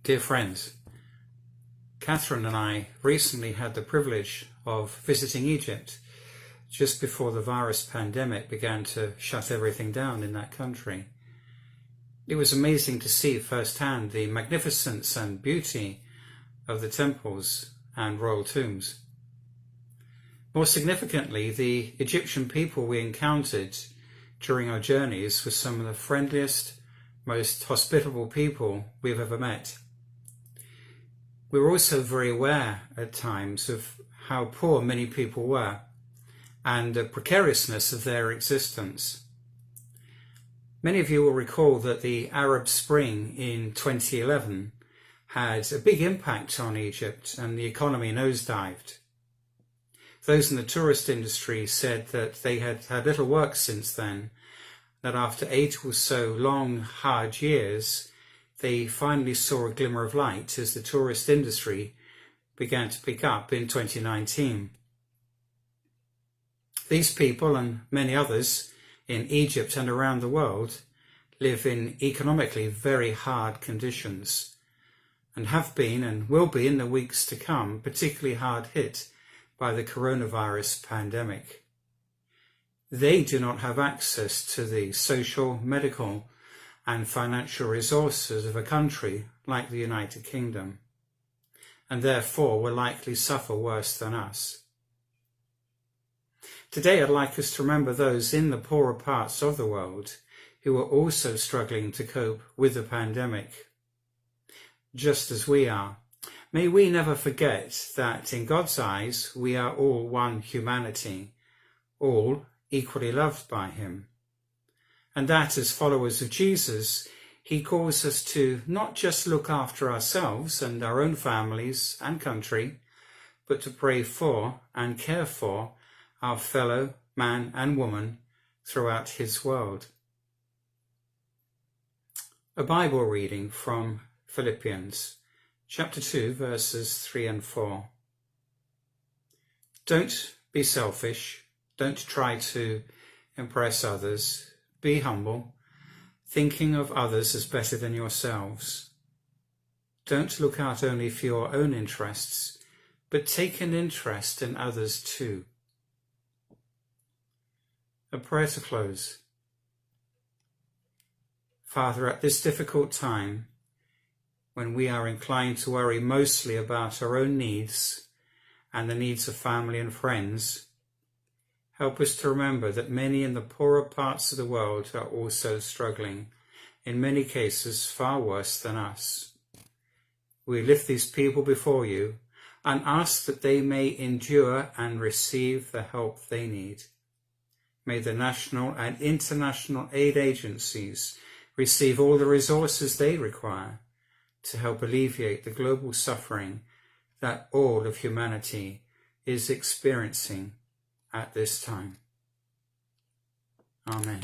Dear friends, Catherine and I recently had the privilege of visiting Egypt just before the virus pandemic began to shut everything down in that country. It was amazing to see firsthand the magnificence and beauty of the temples and royal tombs. More significantly, the Egyptian people we encountered during our journeys were some of the friendliest, most hospitable people we've ever met. We were also very aware at times of how poor many people were and the precariousness of their existence. Many of you will recall that the Arab Spring in 2011 had a big impact on Egypt and the economy nosedived. Those in the tourist industry said that they had had little work since then, that after 8 or so long, hard years, they finally saw a glimmer of light as the tourist industry began to pick up in 2019. These people and many others in Egypt and around the world live in economically very hard conditions and have been and will be in the weeks to come particularly hard hit by the coronavirus pandemic. They do not have access to the social, medical and financial resources of a country like the United Kingdom, and therefore will likely suffer worse than us. Today I'd like us to remember those in the poorer parts of the world who are also struggling to cope with the pandemic, just as we are. May we never forget that in God's eyes we are all one humanity, all equally loved by him. And that as followers of Jesus, he calls us to not just look after ourselves and our own families and country, but to pray for and care for our fellow man and woman throughout his world. A Bible reading from Philippians, chapter 2, verses 3 and 4. Don't be selfish. Don't try to impress others. Be humble, thinking of others as better than yourselves. Don't look out only for your own interests, but take an interest in others too. A prayer to close. Father, at this difficult time, when we are inclined to worry mostly about our own needs and the needs of family and friends, help us to remember that many in the poorer parts of the world are also struggling, in many cases far worse than us. We lift these people before you and ask that they may endure and receive the help they need. May the national and international aid agencies receive all the resources they require to help alleviate the global suffering that all of humanity is experiencing at this time. Amen.